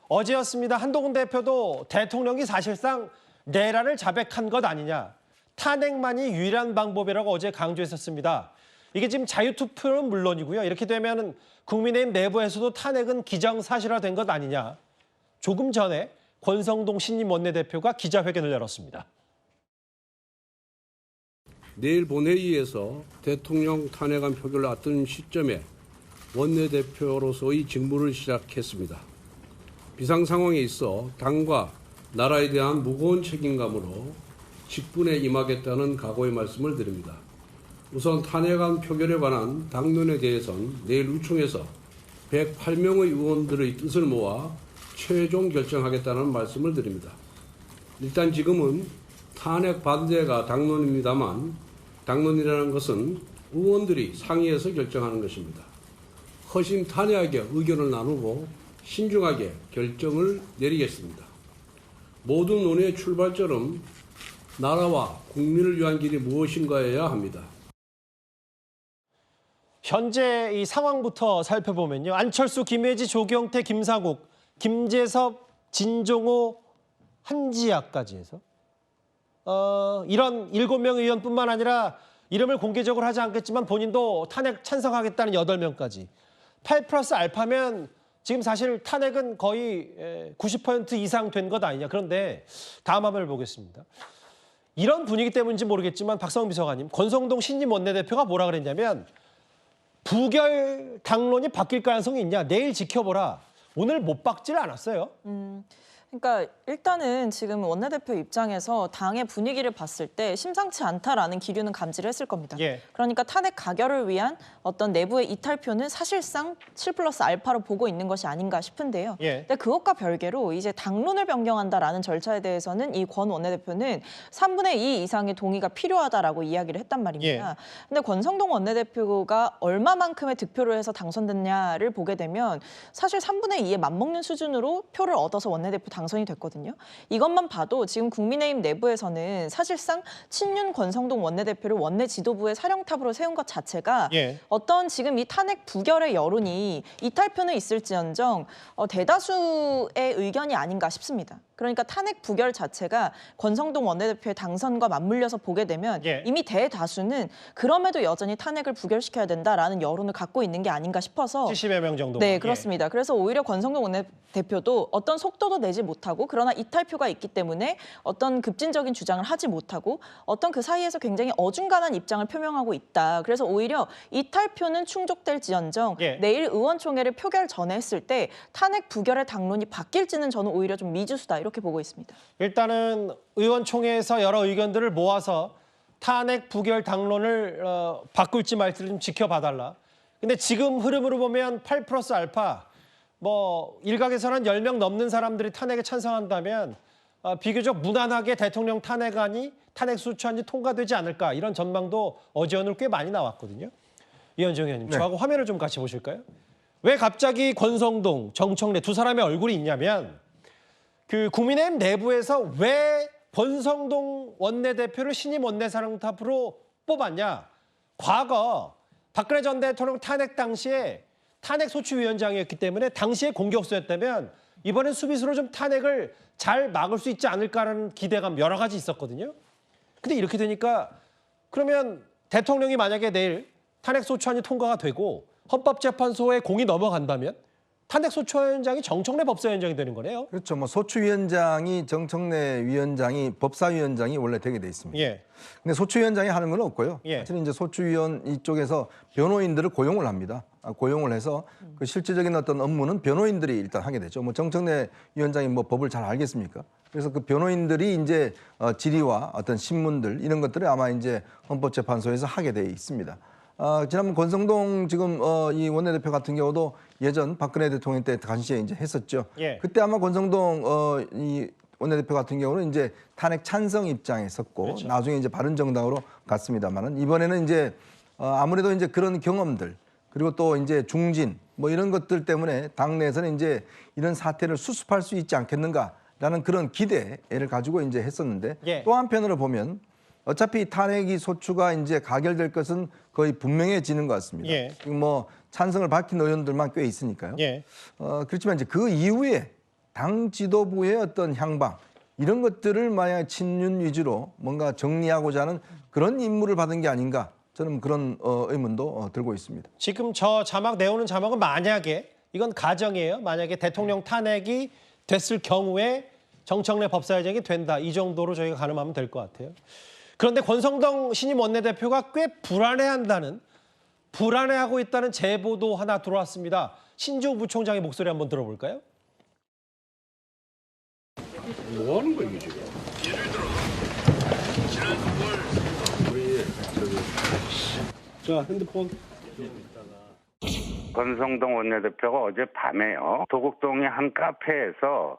어제였습니다. 한동훈 대표도 대통령이 사실상 내란을 자백한 것 아니냐. 탄핵만이 유일한 방법이라고 어제 강조했었습니다. 이게 지금 자유투표는 물론이고요. 이렇게 되면 국민의힘 내부에서도 탄핵은 기정사실화된 것 아니냐. 조금 전에 권성동 신임 원내대표가 기자회견을 열었습니다. 내일 본회의에서 대통령 탄핵안 표결을 앞둔 시점에 원내대표로서의 직무를 시작했습니다. 비상 상황에 있어 당과 나라에 대한 무거운 책임감으로 직분에 임하겠다는 각오의 말씀을 드립니다. 우선 탄핵안 표결에 관한 당론에 대해서는 내일 의총에서 108명의 의원들의 뜻을 모아 최종 결정하겠다는 말씀을 드립니다. 일단 지금은 탄핵 반대가 당론입니다만 당론이라는 것은 의원들이 상의해서 결정하는 것입니다. 허심탄회하게 의견을 나누고 신중하게 결정을 내리겠습니다. 모든 논의의 출발점은 나라와 국민을 위한 길이 무엇인가여야 합니다. 현재 이 상황부터 살펴보면요. 안철수, 김혜지, 조경태, 김사국, 김재섭, 진종호, 한지아까지 해서 이런 7명 의원뿐만 아니라 이름을 공개적으로 하지 않겠지만 본인도 탄핵 찬성하겠다는 8명까지 8플러스 알파면 지금 사실 탄핵은 거의 90% 이상 된 것 아니냐. 그런데 다음 화면을 보겠습니다. 이런 분위기 때문인지 모르겠지만 박성훈 비서관님, 권성동 신임 원내대표가 뭐라 그랬냐면 부결 당론이 바뀔 가능성이 있냐. 내일 지켜보라. 오늘 못 박질 않았어요. 그러니까 일단은 지금 원내대표 입장에서 당의 분위기를 봤을 때 심상치 않다라는 기류는 감지를 했을 겁니다. 예. 그러니까 탄핵 가결을 위한 어떤 내부의 이탈표는 사실상 7플러스 알파로 보고 있는 것이 아닌가 싶은데요. 예. 근데 그것과 별개로 이제 당론을 변경한다라는 절차에 대해서는 이 권 원내대표는 3분의 2 이상의 동의가 필요하다라고 이야기를 했단 말입니다. 근데 권성동 원내대표가 얼마만큼의 득표를 해서 당선됐냐를 보게 되면 사실 3분의 2에 맞먹는 수준으로 표를 얻어서 원내대표 당선이 됐거든요. 이것만 봐도 지금 국민의힘 내부에서는 사실상 친윤 권성동 원내대표를 원내 지도부의 사령탑으로 세운 것 자체가 어떤 지금 이 탄핵 부결의 여론이 이탈표는 있을지언정 대다수의 의견이 아닌가 싶습니다. 그러니까 탄핵 부결 자체가 권성동 원내대표의 당선과 맞물려서 보게 되면 이미 대다수는 그럼에도 여전히 탄핵을 부결시켜야 된다라는 여론을 갖고 있는 게 아닌가 싶어서 70여 명 정도. 네, 그렇습니다. 그래서 오히려 권성동 원내대표도 어떤 속도도 내지 못하고 그러나 이탈표가 있기 때문에 어떤 급진적인 주장을 하지 못하고 어떤 그 사이에서 굉장히 어중간한 입장을 표명하고 있다. 그래서 오히려 이탈표는 충족될지언정 내일 의원총회를 표결 전에 했을 때 탄핵 부결의 당론이 바뀔지는 저는 오히려 좀 미지수다. 이렇게 보고 있습니다. 일단은 의원총회에서 여러 의견들을 모아서 탄핵 부결 당론을 바꿀지 말지를 좀 지켜봐달라. 근데 지금 흐름으로 보면 8플러스 알파, 뭐 일각에서는 10명 넘는 사람들이 탄핵에 찬성한다면 비교적 무난하게 대통령 탄핵안이 탄핵 소추안이 통과되지 않을까 이런 전망도 어제 오늘 꽤 많이 나왔거든요. 이현정 의원님, 저하고 화면을 좀 같이 보실까요? 왜 갑자기 권성동, 정청래 두 사람의 얼굴이 있냐면 그 국민의힘 내부에서 왜 권성동 원내대표를 신임 원내사령탑으로 뽑았냐. 과거 박근혜 전 대통령 탄핵 당시에 탄핵소추위원장이었기 때문에 당시에 공격수였다면 이번엔 수비수로 좀 탄핵을 잘 막을 수 있지 않을까라는 기대감 여러 가지 있었거든요. 근데 이렇게 되니까 그러면 대통령이 만약에 내일 탄핵소추안이 통과가 되고 헌법재판소에 공이 넘어간다면 탄핵소추위원장이 정청래 법사위원장이 되는 거네요. 그렇죠. 뭐 소추위원장이 정청래 위원장이 법사위원장이 원래 되게 돼 있습니다. 근데 소추위원장이 하는 건 없고요. 사실은 이제 소추위원 이쪽에서 변호인들을 고용을 합니다. 고용을 해서 그 실질적인 어떤 업무는 변호인들이 일단 하게 되죠. 뭐 정청래 위원장이 뭐 법을 잘 알겠습니까? 그래서 그 변호인들이 이제 질의와 어떤 신문들 이런 것들을 아마 이제 헌법재판소에서 하게 돼 있습니다. 지난번 권성동 지금 이 원내대표 같은 경우도 예전 박근혜 대통령 때 당시에 이제 했었죠. 그때 아마 권성동 이 원내대표 같은 경우는 이제 탄핵 찬성 입장에 섰고 나중에 이제 바른정당으로 갔습니다만은 이번에는 이제 아무래도 이제 그런 경험들 그리고 또 이제 중진 뭐 이런 것들 때문에 당내에서는 이제 이런 사태를 수습할 수 있지 않겠는가라는 그런 기대를 가지고 이제 했었는데 또 한편으로 보면 어차피 탄핵이 소추가 이제 가결될 것은 거의 분명해지는 것 같습니다. 뭐 찬성을 밝힌 의원들만 꽤 있으니까요. 그렇지만 이제 그 이후에 당 지도부의 어떤 향방 이런 것들을 만약 친윤 위주로 뭔가 정리하고자 하는 그런 임무를 받은 게 아닌가 저는 그런 의문도 들고 있습니다. 지금 저 자막 내오는 자막은 만약에 이건 가정이에요. 만약에 대통령 탄핵이 됐을 경우에 정청래 법사위원장이 된다. 이 정도로 저희가 가늠하면 될 것 같아요. 그런데 권성동 신임 원내대표가 꽤 불안해하고 있다는 제보도 하나 들어왔습니다. 신조 부총장의 목소리 한번 들어볼까요? 뭐 하는 거야, 이게 지금? 자, 핸드폰. 권성동 원내대표가 어제 밤에요. 도곡동의 한 카페에서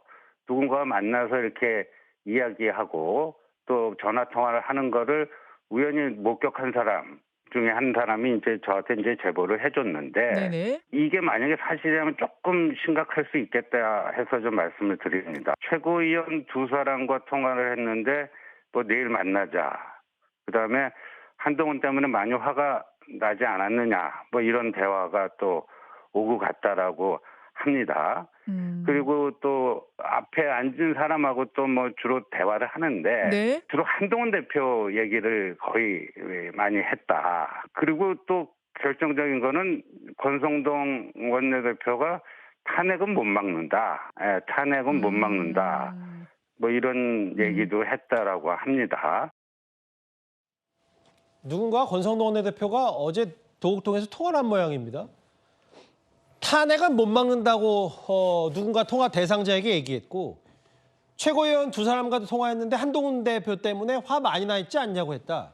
누군가와 만나서 이렇게 이야기하고 또 전화 통화를 하는 거를 우연히 목격한 사람 중에 한 사람이 이제 저한테 이제 제보를 해줬는데 네네. 이게 만약에 사실이라면 조금 심각할 수 있겠다 해서 좀 말씀을 드립니다. 최고위원 두 사람과 통화를 했는데 뭐 내일 만나자. 그다음에 한동훈 때문에 많이 화가 나지 않았느냐. 뭐 이런 대화가 또 오고 갔다라고 합니다. 그리고 또 앞에 앉은 사람하고 또 뭐 주로 대화를 하는데 네. 주로 한동훈 대표 얘기를 거의 많이 했다. 그리고 또 결정적인 거는 권성동 원내대표가 탄핵은 못 막는다. 탄핵은 못 막는다. 뭐 이런 얘기도 했다라고 합니다. 누군가 권성동 원내대표가 어제 도곡동에서 통화를 한 모양입니다. 탄핵은 못 막는다고 누군가 통화 대상자에게 얘기했고 최고위원 두 사람과도 통화했는데 한동훈 대표 때문에 화 많이 나 있지 않냐고 했다.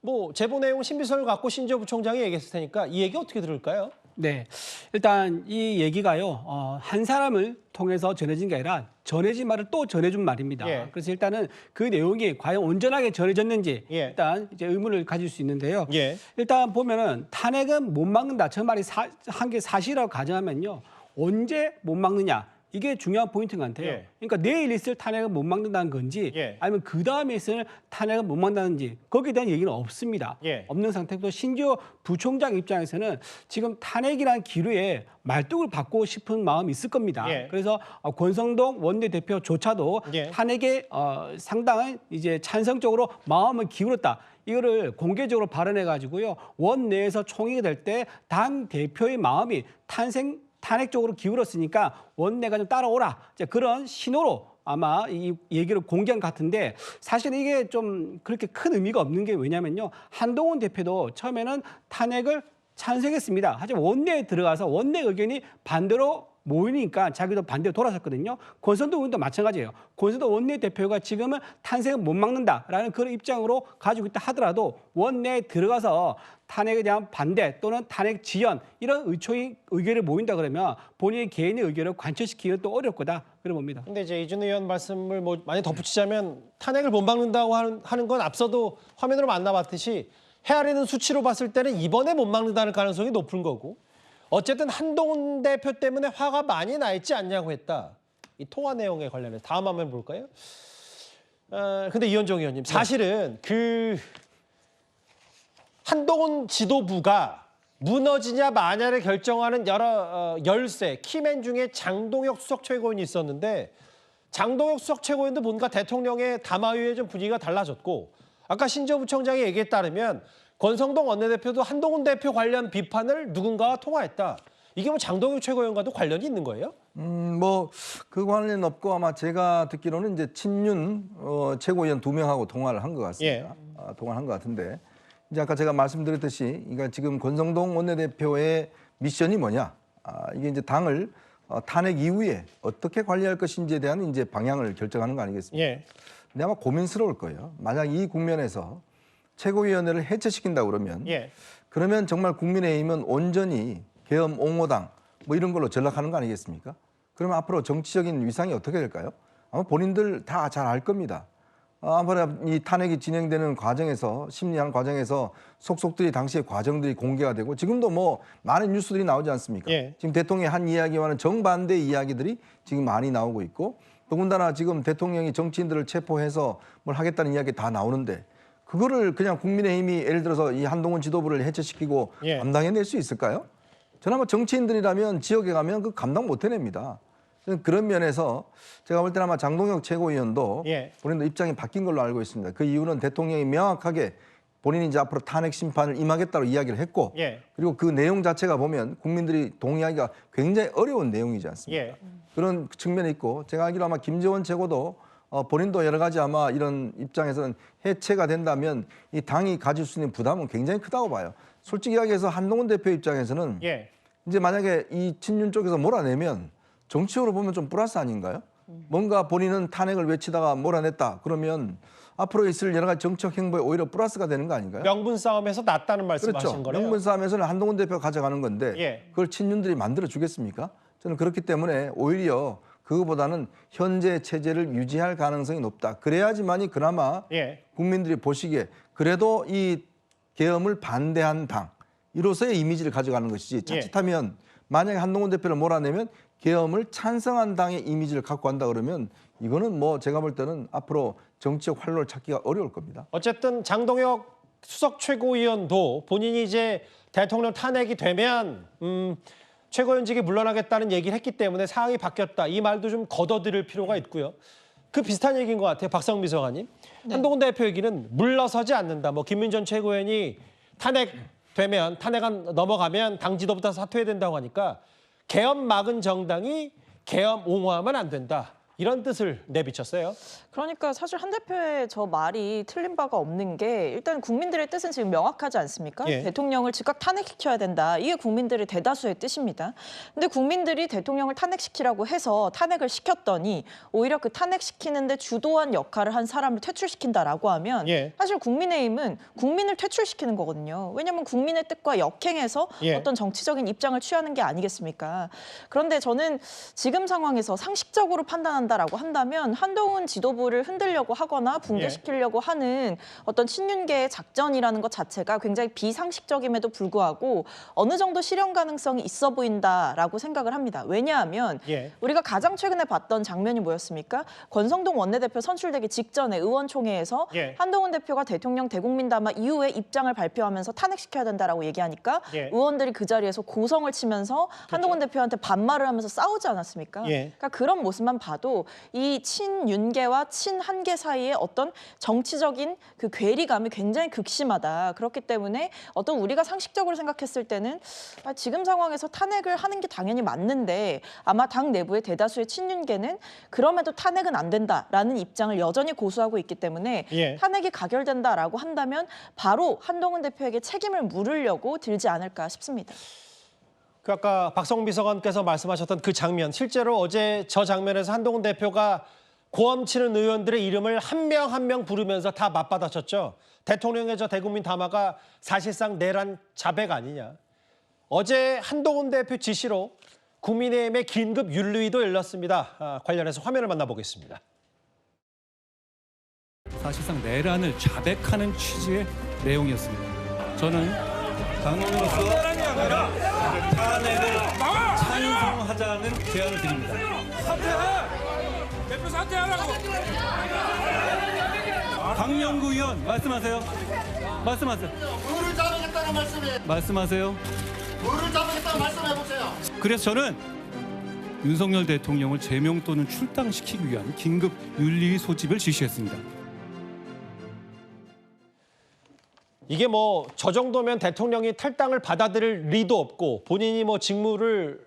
뭐 제보 내용 신비설을 갖고 신조 부총장이 얘기했을 테니까 이 얘기 어떻게 들을까요? 네, 일단 이 얘기가요 한 사람을 통해서 전해진 게 아니라 전해진 말을 또 전해준 말입니다. 예. 그래서 일단은 그 내용이 과연 온전하게 전해졌는지 예. 일단 이제 의문을 가질 수 있는데요. 예. 일단 보면은 탄핵은 못 막는다. 저 말이 한 게 사실이라고 가정하면요 언제 못 막느냐. 이게 중요한 포인트인 것 같아요. 예. 그러니까 내일 있을 탄핵은 못 막는다는 건지 예. 아니면 그 다음에 있을 탄핵은 못 막는다는지 거기에 대한 얘기는 없습니다. 예. 없는 상태고 심지어 부총장 입장에서는 지금 탄핵이라는 기류에 말뚝을 받고 싶은 마음이 있을 겁니다. 예. 그래서 권성동 원내대표조차도 예. 탄핵에 상당한 이제 찬성적으로 마음을 기울였다. 이거를 공개적으로 발언해 가지고요. 원내에서 총회가 될 때 당 대표의 마음이 탄핵 쪽으로 기울었으니까 원내가 좀 따라오라. 이제 그런 신호로 아마 이 얘기를 공개한 것 같은데 사실 이게 좀 그렇게 큰 의미가 없는 게 왜냐면요. 한동훈 대표도 처음에는 탄핵을 찬성했습니다. 하지만 원내에 들어가서 원내 의견이 반대로 모이니까 자기도 반대로 돌아섰거든요. 권성동 의원도 마찬가지예요. 권성동 원내대표가 지금은 탄핵을 못 막는다라는 그런 입장으로 가지고 있다 하더라도 원내에 들어가서 탄핵에 대한 반대 또는 탄핵 지연 이런 의견을 모인다 그러면 본인의 개인의 의견을 관철시키기는 또 어려울 거다 그런 봅니다. 근데 이제 이준우 의원 말씀을 뭐 많이 덧붙이자면 탄핵을 못 막는다고 하는 건 앞서도 화면으로 만나봤듯이 헤아리는 수치로 봤을 때는 이번에 못 막는다는 가능성이 높은 거고 어쨌든 한동훈 대표 때문에 화가 많이 나 있지 않냐고 했다. 이 통화 내용에 관련해서 다음 화면 볼까요? 근데 이현정 의원님 사실은 그 한동훈 지도부가 무너지냐 마냐를 결정하는 여러 열세 키맨 중에 장동혁 수석 최고위원이 있었는데 장동혁 수석 최고위원도 뭔가 대통령의 담화 이후에 좀 분위기가 달라졌고 아까 신조 부총장의 얘기에 따르면 권성동 원내대표도 한동훈 대표 관련 비판을 누군가와 통화했다. 이게 뭐 장동혁 최고위원과도 관련이 있는 거예요? 뭐 그 관련 없고 아마 제가 듣기로는 이제 친윤 최고위원 2명하고 통화를 한 것 같습니다. 통화를 한 것 같은데 이제 아까 제가 말씀드렸듯이 그러니까 지금 권성동 원내대표의 미션이 뭐냐? 이게 이제 당을 탄핵 이후에 어떻게 관리할 것인지에 대한 이제 방향을 결정하는 거 아니겠습니까? 예. 근데 아마 고민스러울 거예요. 만약 이 국면에서 최고위원회를 해체시킨다 그러면 그러면 정말 국민의힘은 온전히 계엄 옹호당 뭐 이런 걸로 전락하는 거 아니겠습니까? 그러면 앞으로 정치적인 위상이 어떻게 될까요? 아마 본인들 다 잘 알 겁니다. 아마 이 탄핵이 진행되는 과정에서 심리하는 과정에서 속속들이 당시의 과정들이 공개가 되고 지금도 뭐 많은 뉴스들이 나오지 않습니까? 지금 대통령의 한 이야기와는 정반대 이야기들이 지금 많이 나오고 있고 더군다나 지금 대통령이 정치인들을 체포해서 뭘 하겠다는 이야기 다 나오는데 그거를 그냥 국민의힘이 예를 들어서 이 한동훈 지도부를 해체시키고 감당해낼 수 있을까요? 저는 아마 정치인들이라면 지역에 가면 그 감당 못 해냅니다. 저는 그런 면에서 제가 볼 때는 아마 장동혁 최고위원도 예. 본인도 입장이 바뀐 걸로 알고 있습니다. 그 이유는 대통령이 명확하게 본인이 이제 앞으로 탄핵 심판을 임하겠다고 이야기를 했고 예. 그리고 그 내용 자체가 보면 국민들이 동의하기가 굉장히 어려운 내용이지 않습니까? 예. 그런 측면이 있고 제가 알기로 아마 김재원 최고도 본인도 여러 가지 아마 이런 입장에서는 해체가 된다면 이 당이 가질 수 있는 부담은 굉장히 크다고 봐요. 솔직히 이야기해서 한동훈 대표 입장에서는 예. 이제 만약에 이 친윤 쪽에서 몰아내면 정치적으로 보면 좀 플러스 아닌가요? 뭔가 본인은 탄핵을 외치다가 몰아냈다 그러면 앞으로 있을 여러 가지 정책 행보에 오히려 플러스가 되는 거 아닌가요? 명분 싸움에서 낫다는 말씀하신 그렇죠. 거네요. 명분 싸움에서는 한동훈 대표가 가져가는 건데 예. 그걸 친윤들이 만들어 주겠습니까? 저는 그렇기 때문에 오히려 그거보다는 현재 체제를 유지할 가능성이 높다. 그래야지만이 그나마 예. 국민들이 보시기에 그래도 이 계엄을 반대한 당 이로서의 이미지를 가져가는 것이지 자칫하면 만약에 한동훈 대표를 몰아내면 계엄을 찬성한 당의 이미지를 갖고 간다 그러면 이거는 뭐 제가 볼 때는 앞으로 정치적 활로를 찾기가 어려울 겁니다. 어쨌든 장동혁 수석 최고위원도 본인이 이제 대통령 탄핵이 되면 최고위원직이 물러나겠다는 얘기를 했기 때문에 상황이 바뀌었다. 이 말도 좀 걷어들일 필요가 있고요. 그 비슷한 얘기인 것 같아요. 박성미 비서관님. 네. 한동훈 대표 얘기는 물러서지 않는다. 뭐 김민전 최고위원이 탄핵되면 탄핵안 넘어가면 당 지도부터 사퇴해야 된다고 하니까 계엄 막은 정당이 계엄 옹호하면 안 된다. 이런 뜻을 내비쳤어요. 그러니까 사실 한 대표의 저 말이 틀린 바가 없는 게 일단 국민들의 뜻은 지금 명확하지 않습니까? 예. 대통령을 즉각 탄핵시켜야 된다. 이게 국민들의 대다수의 뜻입니다. 근데 국민들이 대통령을 탄핵시키라고 해서 탄핵을 시켰더니 오히려 그 탄핵시키는데 주도한 역할을 한 사람을 퇴출시킨다라고 하면 예. 사실 국민의힘은 국민을 퇴출시키는 거거든요. 왜냐하면 국민의 뜻과 역행해서 예. 어떤 정치적인 입장을 취하는 게 아니겠습니까? 그런데 저는 지금 상황에서 상식적으로 판단한다라고 한다면 한동훈 지도부를 흔들려고 하거나 붕괴시키려고 하는 어떤 친윤계의 작전이라는 것 자체가 굉장히 비상식적임에도 불구하고 어느 정도 실현 가능성이 있어 보인다라고 생각을 합니다. 왜냐하면 예. 우리가 가장 최근에 봤던 장면이 뭐였습니까? 권성동 원내대표 선출되기 직전에 의원총회에서 예. 한동훈 대표가 대통령 대국민 담화 이후에 입장을 발표하면서 탄핵시켜야 된다라고 얘기하니까 예. 의원들이 그 자리에서 고성을 치면서 한동훈 대표한테 반말을 하면서 싸우지 않았습니까? 예. 그러니까 그런 모습만 봐도 이 친윤계와 친한계 사이에 어떤 정치적인 그 괴리감이 굉장히 극심하다. 그렇기 때문에 어떤 우리가 상식적으로 생각했을 때는 지금 상황에서 탄핵을 하는 게 당연히 맞는데 아마 당 내부의 대다수의 친윤계는 그럼에도 탄핵은 안 된다라는 입장을 여전히 고수하고 있기 때문에 예. 탄핵이 가결된다라고 한다면 바로 한동훈 대표에게 책임을 물으려고 들지 않을까 싶습니다. 그 아까 박성미 비서관께서 말씀하셨던 그 장면, 실제로 어제 저 장면에서 한동훈 대표가 고엄 치는 의원들의 이름을 한 명 한 명 부르면서 다 맞받아쳤죠. 대통령의 저 대국민 담화가 사실상 내란 자백 아니냐. 어제 한동훈 대표 지시로 국민의힘의 긴급 윤리위도 열렸습니다. 관련해서 화면을 만나보겠습니다. 사실상 내란을 자백하는 취지의 내용이었습니다. 저는 당원으로서 탄핵을 찬성하자는 제안을 드립니다. 대표 사퇴하라고. 박명구 의원 말씀하세요. 말씀하세요. 누구를 잡으겠다는 말씀이에요. 말씀하세요. 누구를 잡으겠다는 말씀해보세요. 그래서 저는 윤석열 대통령을 제명 또는 출당시키기 위한 긴급 윤리위 소집을 지시했습니다. 이게 뭐 저 정도면 대통령이 탈당을 받아들일 리도 없고 본인이 뭐 직무를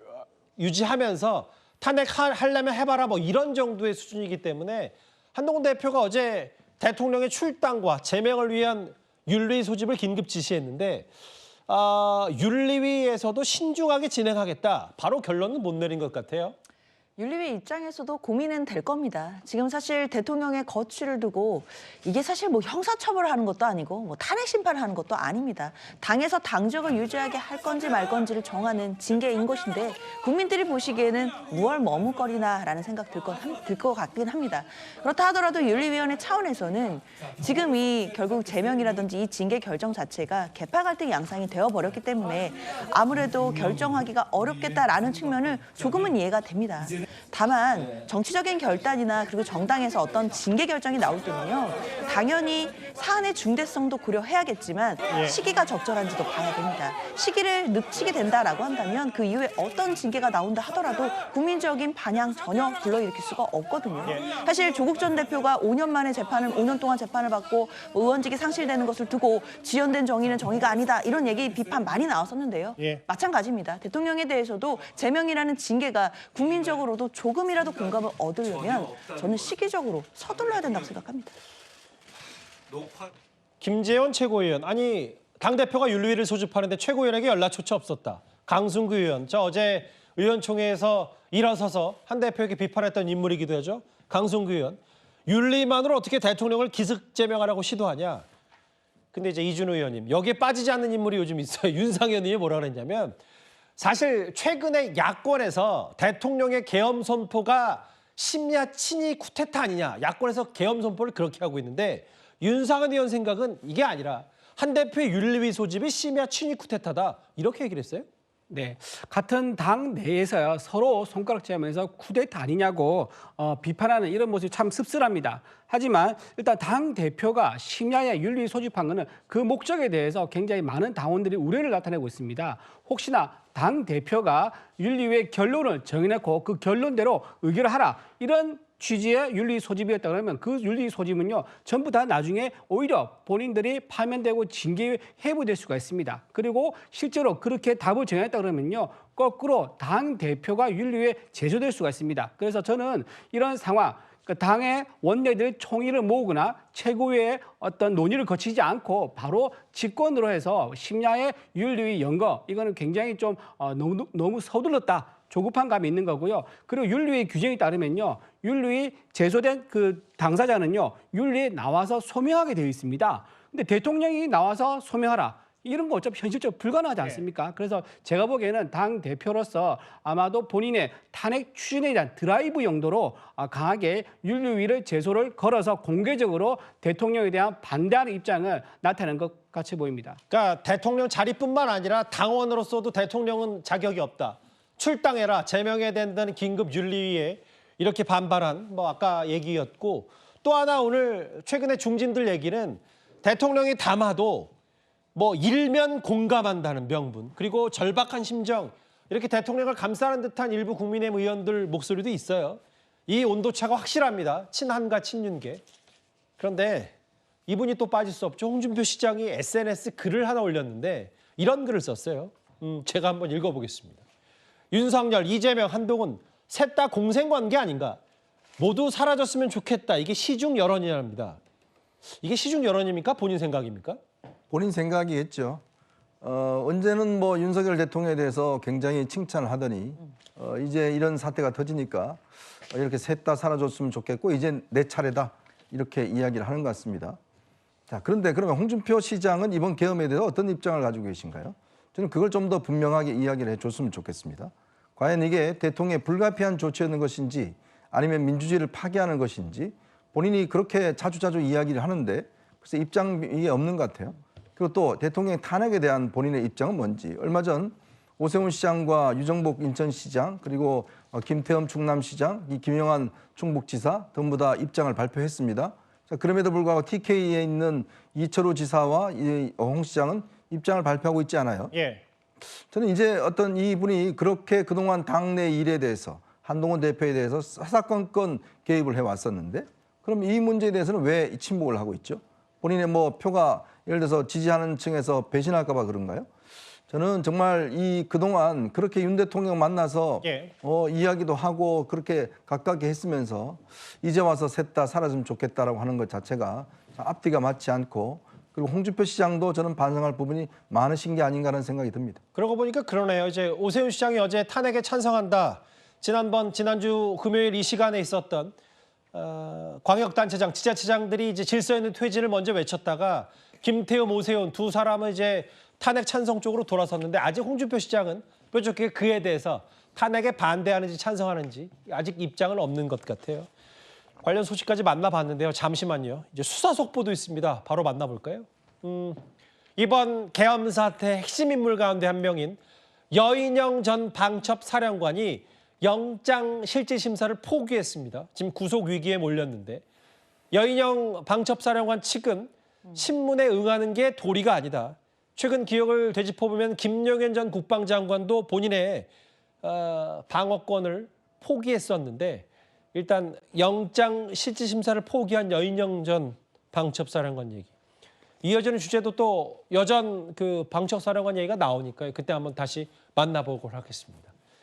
유지하면서 탄핵하려면 해봐라 뭐 이런 정도의 수준이기 때문에 한동훈 대표가 어제 대통령의 출당과 제명을 위한 윤리 소집을 긴급 지시했는데 윤리위에서도 신중하게 진행하겠다. 바로 결론은 못 내린 것 같아요. 윤리위 입장에서도 고민은 될 겁니다. 지금 사실 대통령의 거취를 두고 이게 사실 뭐 형사처벌하는 것도 아니고 뭐 탄핵 심판을 하는 것도 아닙니다. 당에서 당적을 유지하게 할 건지 말 건지를 정하는 징계인 것인데 국민들이 보시기에는 무얼 머뭇거리나라는 생각 들 것 같긴 합니다. 그렇다 하더라도 윤리위원회 차원에서는 지금 이 결국 제명이라든지 이 징계 결정 자체가 계파 갈등 양상이 되어버렸기 때문에 아무래도 결정하기가 어렵겠다라는 측면을 조금은 이해가 됩니다. 다만 정치적인 결단이나 그리고 정당에서 어떤 징계 결정이 나올 때는요. 당연히 사안의 중대성도 고려해야겠지만 시기가 적절한지도 봐야 됩니다. 시기를 늦추게 된다라고 한다면 그 이후에 어떤 징계가 나온다 하더라도 국민적인 반향 전혀 불러일으킬 수가 없거든요. 사실 조국 전 대표가 5년 동안 재판을 받고 의원직이 상실되는 것을 두고 지연된 정의는 정의가 아니다. 이런 얘기 비판 많이 나왔었는데요. 마찬가지입니다. 대통령에 대해서도 제명이라는 징계가 국민적으로도 조금이라도 공감을 얻으려면 저는 시기적으로 서둘러야 된다고 생각합니다. 김재원 최고위원, 아니 당대표가 윤리위를 소집하는데 최고위원에게 연락조차 없었다. 강승구 의원, 저 어제 의원총회에서 일어서서 한 대표에게 비판했던 인물이기도 하죠. 강승구 의원, 윤리만으로 어떻게 대통령을 기습제명하라고 시도하냐. 근데 이제 이준호 의원님, 여기에 빠지지 않는 인물이 요즘 있어요. 윤상현 의원이 뭐라 그랬냐면 사실 최근에 야권에서 대통령의 계엄 선포가 심야 친위 쿠데타 아니냐. 야권에서 계엄 선포를 그렇게 하고 있는데 윤상현 의원 생각은 이게 아니라 한 대표의 윤리위 소집이 심야 친위 쿠데타다. 이렇게 얘기를 했어요. 네, 같은 당 내에서요 서로 손가락질하면서 쿠데타 아니냐고 비판하는 이런 모습이 참 씁쓸합니다. 하지만 일단 당 대표가 심야에 윤리 소집한 것은 그 목적에 대해서 굉장히 많은 당원들이 우려를 나타내고 있습니다. 혹시나 당 대표가 윤리위의 결론을 정해놓고 그 결론대로 의결하라 이런 취지의 윤리 소집이었다 그러면 그 윤리 소집은요 전부 다 나중에 오히려 본인들이 파면되고 징계 회부될 수가 있습니다. 그리고 실제로 그렇게 답을 정했다 그러면요 거꾸로 당 대표가 윤리위에 제소될 수가 있습니다. 그래서 저는 이런 상황, 당의 원내들 총의를 모으거나 최고위의 어떤 논의를 거치지 않고 바로 직권으로 해서 심야의 윤리위 연거 이거는 굉장히 좀 너무 서둘렀다. 조급한 감이 있는 거고요. 그리고 윤리위 규정에 따르면요. 윤리위 제소된 그 당사자는요. 윤리에 나와서 소명하게 되어 있습니다. 근데 대통령이 나와서 소명하라. 이런 거 어차피 현실적으로 불가능하지 않습니까? 그래서 제가 보기에는 당 대표로서 아마도 본인의 탄핵 추진에 대한 드라이브 용도로 강하게 윤리위를 제소를 걸어서 공개적으로 대통령에 대한 반대하는 입장을 나타내는 것 같이 보입니다. 그러니까 대통령 자리뿐만 아니라 당원으로서도 대통령은 자격이 없다. 출당해라, 제명해야 된다는 긴급 윤리위에 이렇게 반발한 뭐 아까 얘기였고 또 하나 오늘 최근에 중진들 얘기는 대통령이 담아도 뭐 일면 공감한다는 명분 그리고 절박한 심정 이렇게 대통령을 감싸는 듯한 일부 국민의힘 의원들 목소리도 있어요. 이 온도차가 확실합니다. 친한과 친윤계. 그런데 이분이 또 빠질 수 없죠. 홍준표 시장이 SNS 글을 하나 올렸는데 이런 글을 썼어요. 제가 한번 읽어보겠습니다. 윤석열, 이재명, 한동훈 셋 다 공생관계 아닌가? 모두 사라졌으면 좋겠다. 이게 시중 여론이랍니다. 이게 시중 여론입니까? 본인 생각입니까? 본인 생각이겠죠. 언제는 뭐 윤석열 대통령에 대해서 굉장히 칭찬을 하더니 이제 이런 사태가 터지니까 이렇게 셋 다 사라졌으면 좋겠고 이제 내 차례다 이렇게 이야기를 하는 것 같습니다. 자, 그런데 그러면 홍준표 시장은 이번 계엄에 대해서 어떤 입장을 가지고 계신가요? 저는 그걸 좀 더 분명하게 이야기를 해줬으면 좋겠습니다. 과연 이게 대통령의 불가피한 조치였는 것인지 아니면 민주주의를 파괴하는 것인지 본인이 그렇게 자주자주 이야기를 하는데 글쎄 입장이 없는 것 같아요. 그리고 또 대통령의 탄핵에 대한 본인의 입장은 뭔지 얼마 전 오세훈 시장과 유정복 인천시장 그리고 김태흠 충남시장, 김영환 충북지사 전부 다 입장을 발표했습니다. 자, 그럼에도 불구하고 TK에 있는 이철우 지사와 홍 시장은 입장을 발표하고 있지 않아요. 예. 저는 이제 어떤 이분이 그렇게 그동안 당내 일에 대해서 한동훈 대표에 대해서 사사건건 개입을 해왔었는데 그럼 이 문제에 대해서는 왜 침묵을 하고 있죠? 본인의 뭐 표가 예를 들어서 지지하는 층에서 배신할까 봐 그런가요? 저는 정말 이 그동안 그렇게 윤 대통령 만나서 이야기도 하고 그렇게 가깝게 했으면서 이제 와서 셋 다 사라지면 좋겠다라고 하는 것 자체가 앞뒤가 맞지 않고 그리고 홍준표 시장도 저는 반성할 부분이 많으신 게 아닌가라는 생각이 듭니다. 그러고 보니까 그러네요. 이제 오세훈 시장이 어제 탄핵에 찬성한다. 지난주 금요일 이 시간에 있었던 광역단체장, 지자체장들이 이제 질서 있는 퇴진을 먼저 외쳤다가 김태흠, 오세훈 두 사람은 이제 탄핵 찬성 쪽으로 돌아섰는데 아직 홍준표 시장은 뾰족하게 그에 대해서 탄핵에 반대하는지 찬성하는지 아직 입장은 없는 것 같아요. 관련 소식까지 만나봤는데요. 잠시만요. 이제 수사 속보도 있습니다. 바로 만나볼까요? 이번 계엄 사태 핵심 인물 가운데 한 명인 여인영 전 방첩사령관이 영장 실질 심사를 포기했습니다. 지금 구속 위기에 몰렸는데 여인영 방첩사령관 측은 신문에 응하는 게 도리가 아니다. 최근 기억을 되짚어보면 김용현 전 국방장관도 본인의 방어권을 포기했었는데 일단 영장 실질 심사를 포기한 여인영 전 방첩사령관 얘기. 이어지는 주제도 또 여전 그 방첩사령관 얘기가 나오니까요. 그때 한번 다시 만나보도록 하겠습니다.